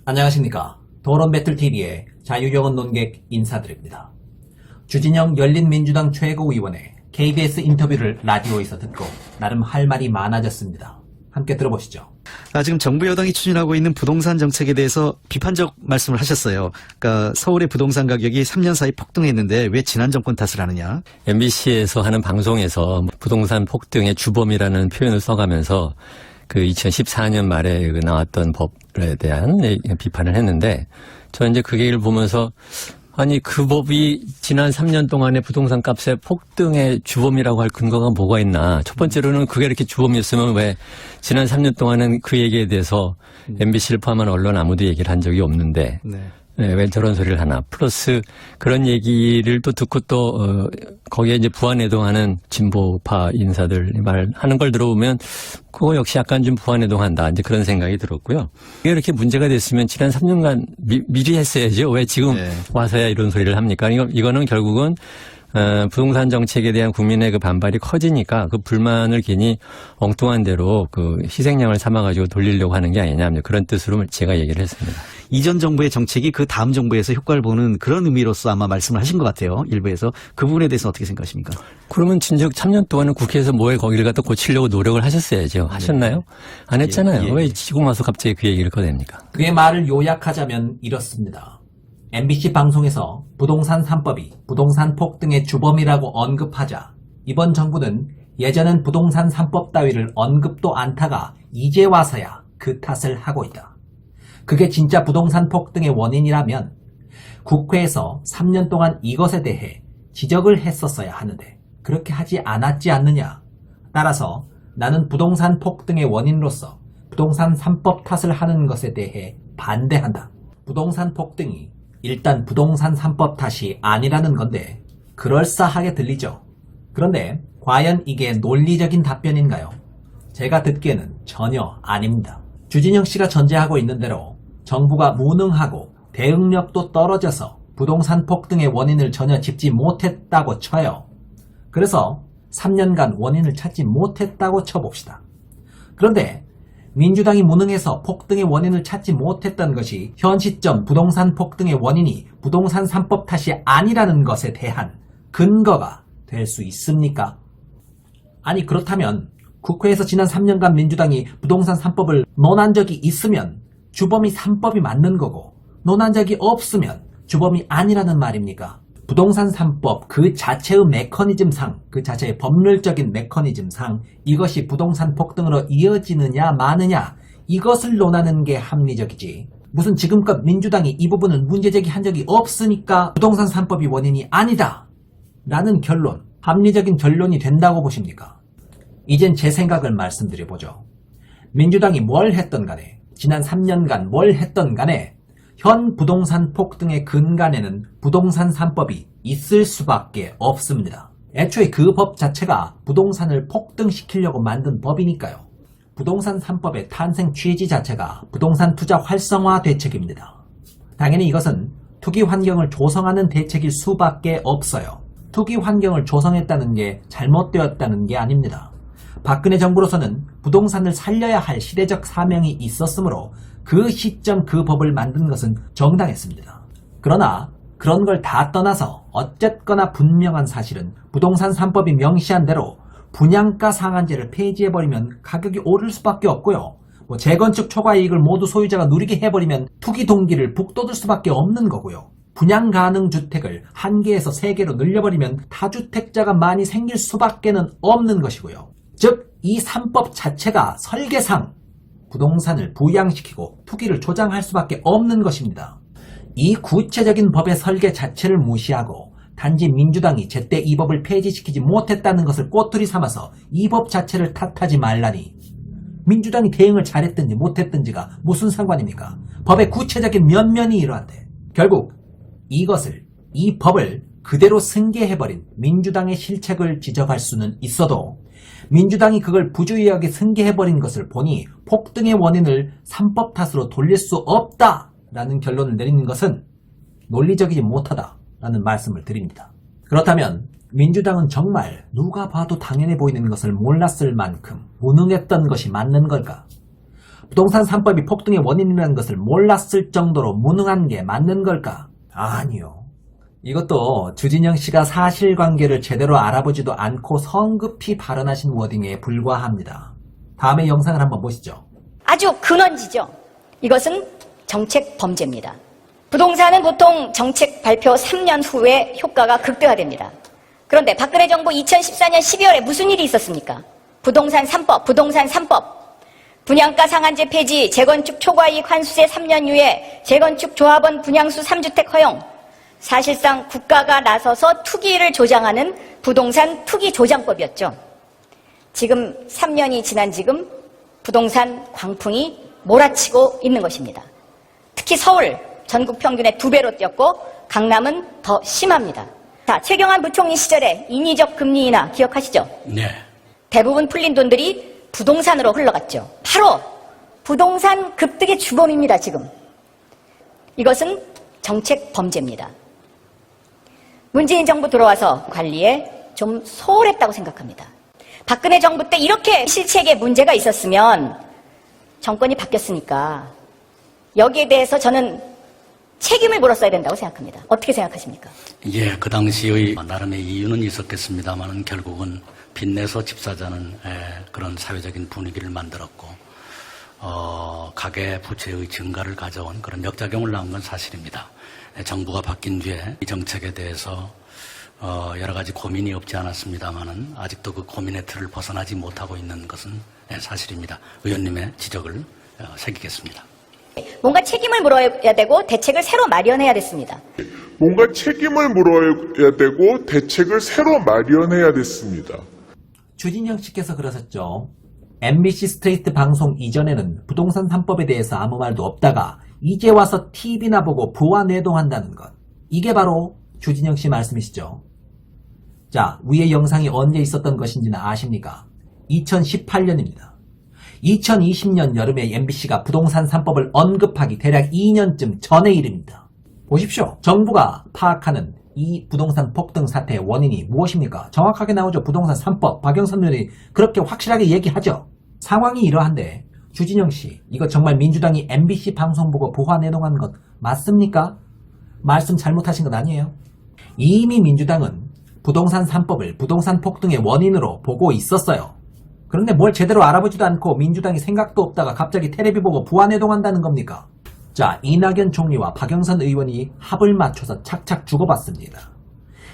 안녕하십니까. 토론배틀TV의 자유영혼 논객 인사드립니다. 주진영 열린민주당 최고위원의 KBS 인터뷰를 라디오에서 듣고 나름 할 말이 많아졌습니다. 함께 들어보시죠. 지금 정부 여당이 추진하고 있는 부동산 정책에 대해서 비판적 말씀을 하셨어요. 그러니까 서울의 부동산 가격이 3년 사이 폭등했는데 왜 지난 정권 탓을 하느냐. MBC에서 하는 방송에서 부동산 폭등의 주범이라는 표현을 써가면서 그 2014년 말에 나왔던 법에 대한 비판을 했는데 저는 이제 그 얘기를 보면서 아니 그 법이 지난 3년 동안의 부동산 값의 폭등의 주범이라고 할 근거가 뭐가 있나. 첫 번째로는 그게 이렇게 주범이었으면 왜 지난 3년 동안은 그 얘기에 대해서 MBC를 포함한 언론 아무도 얘기를 한 적이 없는데 왜 저런 소리를 하나. 플러스 그런 얘기를 또 듣고 또 거기에 이제 부안해동하는 진보파 인사들 말하는 걸 들어보면 그거 역시 약간 좀 부안해동한다. 이제 그런 생각이 들었고요. 이게 이렇게 문제가 됐으면 지난 3년간 미리 했어야죠. 왜 지금 와서야 이런 소리를 합니까? 이거는 결국은 부동산 정책에 대한 국민의 그 반발이 커지니까 그 불만을 괜히 엉뚱한 대로 그 희생양을 삼아가지고 돌리려고 하는 게 아니냐. 그런 뜻으로 제가 얘기를 했습니다. 이전 정부의 정책이 그 다음 정부에서 효과를 보는 그런 의미로서 아마 말씀을 하신 것 같아요. 일부에서. 그 부분에 대해서 어떻게 생각하십니까? 그러면 진즉 3년 동안은 국회에서 뭐에 거기를 갖다 고치려고 노력을 하셨어야죠. 하셨나요? 안 했잖아요. 왜 지금 와서 갑자기 그 얘기를 꺼냅니까? 그의 말을 요약하자면 이렇습니다. MBC 방송에서 부동산 3법이 부동산 폭등의 주범이라고 언급하자 이번 정부는 예전엔 부동산 3법 따위를 언급도 않다가 이제 와서야 그 탓을 하고 있다. 그게 진짜 부동산 폭등의 원인이라면 국회에서 3년 동안 이것에 대해 지적을 했었어야 하는데 그렇게 하지 않았지 않느냐. 따라서 나는 부동산 폭등의 원인으로서 부동산 3법 탓을 하는 것에 대해 반대한다. 부동산 폭등이 일단 부동산 3법 탓이 아니라는 건데 그럴싸하게 들리죠. 그런데 과연 이게 논리적인 답변인가요? 제가 듣기에는 전혀 아닙니다. 주진영 씨가 전제하고 있는 대로 정부가 무능하고 대응력도 떨어져서 부동산 폭등의 원인을 전혀 짚지 못했다고 쳐요. 그래서 3년간 원인을 찾지 못했다고 쳐봅시다. 그런데 민주당이 무능해서 폭등의 원인을 찾지 못했던 것이 현 시점 부동산 폭등의 원인이 부동산 3법 탓이 아니라는 것에 대한 근거가 될 수 있습니까? 아니 그렇다면 국회에서 지난 3년간 민주당이 부동산 3법을 논한 적이 있으면 주범이 3법이 맞는 거고 논한 적이 없으면 주범이 아니라는 말입니까? 부동산 3법 그 자체의 메커니즘상, 그 자체의 법률적인 메커니즘상 이것이 부동산 폭등으로 이어지느냐 마느냐 이것을 논하는 게 합리적이지. 무슨 지금껏 민주당이 이 부분을 문제제기한 적이 없으니까 부동산 3법이 원인이 아니다 라는 결론, 합리적인 결론이 된다고 보십니까? 이젠 제 생각을 말씀드려보죠. 민주당이 뭘 했던 간에 지난 3년간 뭘 했던 간에 현 부동산 폭등의 근간에는 부동산 3법이 있을 수밖에 없습니다. 애초에 그 법 자체가 부동산을 폭등시키려고 만든 법이니까요. 부동산 3법의 탄생 취지 자체가 부동산 투자 활성화 대책입니다. 당연히 이것은 투기 환경을 조성하는 대책일 수밖에 없어요. 투기 환경을 조성했다는 게 잘못되었다는 게 아닙니다. 박근혜 정부로서는 부동산을 살려야 할 시대적 사명이 있었으므로 그 시점 그 법을 만든 것은 정당했습니다. 그러나 그런 걸 다 떠나서 어쨌거나 분명한 사실은 부동산 3법이 명시한 대로 분양가 상한제를 폐지해버리면 가격이 오를 수밖에 없고요. 재건축 초과이익을 모두 소유자가 누리게 해버리면 투기 동기를 북돋을 수밖에 없는 거고요. 분양 가능 주택을 1개에서 3개로 늘려버리면 다주택자가 많이 생길 수밖에 없는 것이고요. 즉 이 3법 자체가 설계상 부동산을 부양시키고 투기를 조장할 수밖에 없는 것입니다. 이 구체적인 법의 설계 자체를 무시하고 단지 민주당이 제때 이 법을 폐지시키지 못했다는 것을 꼬투리 삼아서 이 법 자체를 탓하지 말라니. 민주당이 대응을 잘했든지 못했든지가 무슨 상관입니까? 법의 구체적인 면면이 이러한데 결국 이 법을 그대로 승계해버린 민주당의 실책을 지적할 수는 있어도 민주당이 그걸 부주의하게 승계해버린 것을 보니 폭등의 원인을 3법 탓으로 돌릴 수 없다라는 결론을 내리는 것은 논리적이지 못하다라는 말씀을 드립니다. 그렇다면 민주당은 정말 누가 봐도 당연해 보이는 것을 몰랐을 만큼 무능했던 것이 맞는 걸까? 부동산 3법이 폭등의 원인이라는 것을 몰랐을 정도로 무능한 게 맞는 걸까? 아니요. 이것도 주진영 씨가 사실관계를 제대로 알아보지도 않고 성급히 발언하신 워딩에 불과합니다. 다음에 영상을 한번 보시죠. 아주 근원지죠. 이것은 정책 범죄입니다. 부동산은 보통 정책 발표 3년 후에 효과가 극대화됩니다. 그런데 박근혜 정부 2014년 12월에 무슨 일이 있었습니까? 부동산 3법. 분양가 상한제 폐지, 재건축 초과이익 환수세 3년 이후에 재건축 조합원 분양수 3주택 허용. 사실상 국가가 나서서 투기를 조장하는 부동산 투기 조장법이었죠. 지금 3년이 지난 지금 부동산 광풍이 몰아치고 있는 것입니다. 특히 서울 전국 평균의 2배로 뛰었고 강남은 더 심합니다. 자, 최경환 부총리 시절에 인위적 금리 인하 기억하시죠? 네. 대부분 풀린 돈들이 부동산으로 흘러갔죠. 바로 부동산 급등의 주범입니다, 지금. 이것은 정책 범죄입니다. 문재인 정부 들어와서 관리에 좀 소홀했다고 생각합니다. 박근혜 정부 때 이렇게 실책에 문제가 있었으면 정권이 바뀌었으니까 여기에 대해서 저는 책임을 물었어야 된다고 생각합니다. 어떻게 생각하십니까? 예, 그 당시의 나름의 이유는 있었겠습니다만 결국은 빚내서 집 사자는 그런 사회적인 분위기를 만들었고 가계 부채의 증가를 가져온 그런 역작용을 낳은 건 사실입니다. 정부가 바뀐 뒤에 이 정책에 대해서 여러 가지 고민이 없지 않았습니다만은 아직도 그 고민의 틀을 벗어나지 못하고 있는 것은 사실입니다. 의원님의 지적을 새기겠습니다. 뭔가 책임을 물어야 되고 대책을 새로 마련해야 됐습니다. 뭔가 책임을 물어야 되고 대책을 새로 마련해야 됐습니다. 주진영 씨께서 그러셨죠. MBC 스트레이트 방송 이전에는 부동산 3법에 대해서 아무 말도 없다가 이제 와서 TV나 보고 부화뇌동한다는 것. 이게 바로 주진영 씨 말씀이시죠. 자, 위의 영상이 언제 있었던 것인지는 아십니까? 2018년입니다. 2020년 여름에 MBC가 부동산 3법을 언급하기 대략 2년쯤 전의 일입니다. 보십시오. 정부가 파악하는 이 부동산 폭등 사태의 원인이 무엇입니까? 정확하게 나오죠. 부동산 3법. 박영선 의원이 그렇게 확실하게 얘기하죠. 상황이 이러한데 주진영 씨, 이거 정말 민주당이 MBC 방송 보고 부화내동한 것 맞습니까? 말씀 잘못하신 것 아니에요? 이미 민주당은 부동산 3법을 부동산 폭등의 원인으로 보고 있었어요. 그런데 뭘 제대로 알아보지도 않고 민주당이 생각도 없다가 갑자기 텔레비 보고 부안해동한다는 겁니까? 자, 이낙연 총리와 박영선 의원이 합을 맞춰서 착착 주고받습니다.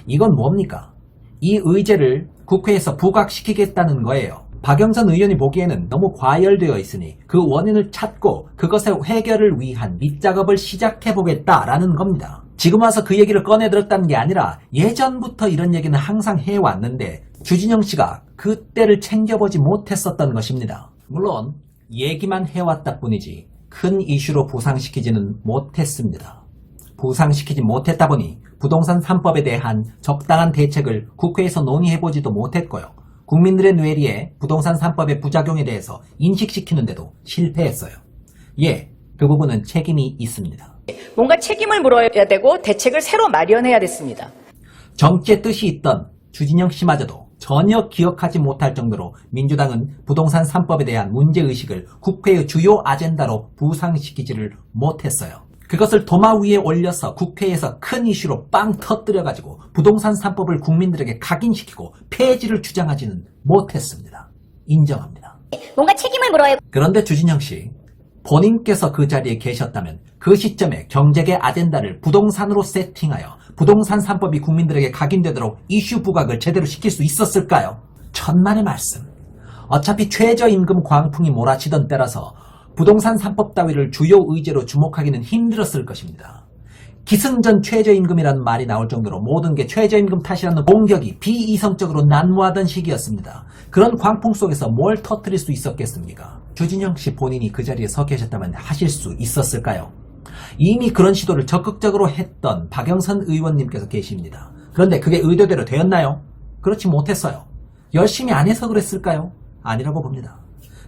이건 뭡니까? 이 의제를 국회에서 부각시키겠다는 거예요. 박영선 의원이 보기에는 너무 과열되어 있으니 그 원인을 찾고 그것의 해결을 위한 밑작업을 시작해보겠다라는 겁니다. 지금 와서 그 얘기를 꺼내들었다는 게 아니라 예전부터 이런 얘기는 항상 해왔는데 주진영 씨가 그때를 챙겨보지 못했었던 것입니다. 물론 얘기만 해왔다 뿐이지 큰 이슈로 부상시키지는 못했습니다. 부상시키지 못했다 보니 부동산 3법에 대한 적당한 대책을 국회에서 논의해보지도 못했고요. 국민들의 뇌리에 부동산 3법의 부작용에 대해서 인식시키는데도 실패했어요. 예, 그 부분은 책임이 있습니다. 뭔가 책임을 물어야 되고 대책을 새로 마련해야 됐습니다. 정치의 뜻이 있던 주진영 씨마저도 전혀 기억하지 못할 정도로 민주당은 부동산 3법에 대한 문제의식을 국회의 주요 아젠다로 부상시키지를 못했어요. 그것을 도마 위에 올려서 국회에서 큰 이슈로 빵 터뜨려가지고 부동산 3법을 국민들에게 각인시키고 폐지를 주장하지는 못했습니다. 인정합니다. 뭔가 책임을 물어야 그런데 주진영 씨, 본인께서 그 자리에 계셨다면 그 시점에 경제계 아젠다를 부동산으로 세팅하여 부동산 3법이 국민들에게 각인되도록 이슈 부각을 제대로 시킬 수 있었을까요? 천만의 말씀. 어차피 최저임금 광풍이 몰아치던 때라서 부동산 3법 따위를 주요 의제로 주목하기는 힘들었을 것입니다. 기승전 최저임금이라는 말이 나올 정도로 모든 게 최저임금 탓이라는 공격이 비이성적으로 난무하던 시기였습니다. 그런 광풍 속에서 뭘 터뜨릴 수 있었겠습니까? 주진영 씨 본인이 그 자리에 서 계셨다면 하실 수 있었을까요? 이미 그런 시도를 적극적으로 했던 박영선 의원님께서 계십니다. 그런데 그게 의도대로 되었나요? 그렇지 못했어요. 열심히 안 해서 그랬을까요? 아니라고 봅니다.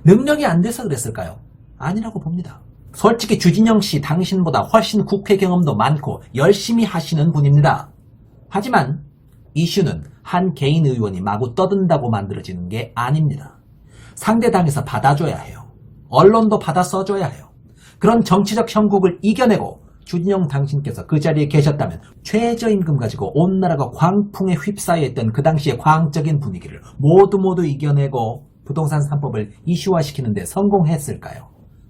능력이 안 돼서 그랬을까요? 아니라고 봅니다. 솔직히 주진영 씨 당신보다 훨씬 국회 경험도 많고 열심히 하시는 분입니다. 하지만 이슈는 한 개인 의원이 마구 떠든다고 만들어지는 게 아닙니다. 상대 당에서 받아줘야 해요. 언론도 받아 써줘야 해요. 그런 정치적 형국을 이겨내고 주진영 당신께서 그 자리에 계셨다면 최저임금 가지고 온 나라가 광풍에 휩싸여 있던 그 당시의 광적인 분위기를 모두 이겨내고 부동산 3법을 이슈화시키는 데 성공했을까요?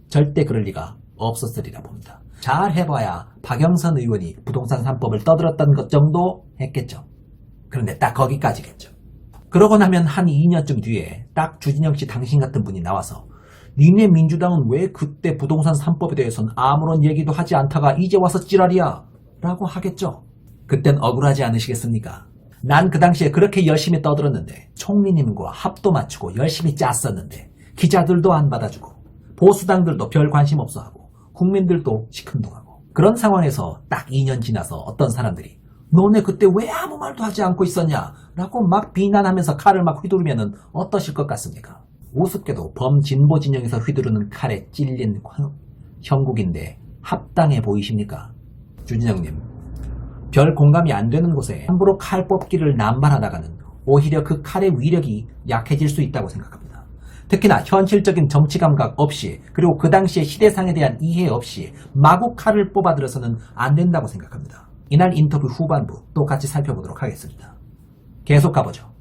절대 그럴 리가 없었으리라 봅니다. 잘 해봐야 박영선 의원이 부동산 3법을 떠들었던 것 정도 했겠죠. 그런데 딱 거기까지겠죠. 그러고 나면 한 2년쯤 뒤에 딱 주진영 씨 당신 같은 분이 나와서 니네 민주당은 왜 그때 부동산 3법에 대해서는 아무런 얘기도 하지 않다가 이제 와서 찌랄이야 라고 하겠죠. 그땐 억울하지 않으시겠습니까? 난 그 당시에 그렇게 열심히 떠들었는데 총리님과 합도 맞추고 열심히 짰었는데 기자들도 안 받아주고 보수당들도 별 관심 없어하고 국민들도 시큰둥하고 그런 상황에서 딱 2년 지나서 어떤 사람들이 너네 그때 왜 아무 말도 하지 않고 있었냐 라고 막 비난하면서 칼을 막 휘두르면 어떠실 것 같습니까? 우습게도 범진보 진영에서 휘두르는 칼에 찔린 형국인데 합당해 보이십니까? 주진영님, 별 공감이 안 되는 곳에 함부로 칼 뽑기를 남발하다가는 오히려 그 칼의 위력이 약해질 수 있다고 생각합니다. 특히나 현실적인 정치 감각 없이 그리고 그 당시의 시대상에 대한 이해 없이 마구 칼을 뽑아들어서는 안 된다고 생각합니다. 이날 인터뷰 후반부 또 같이 살펴보도록 하겠습니다. 계속 가보죠.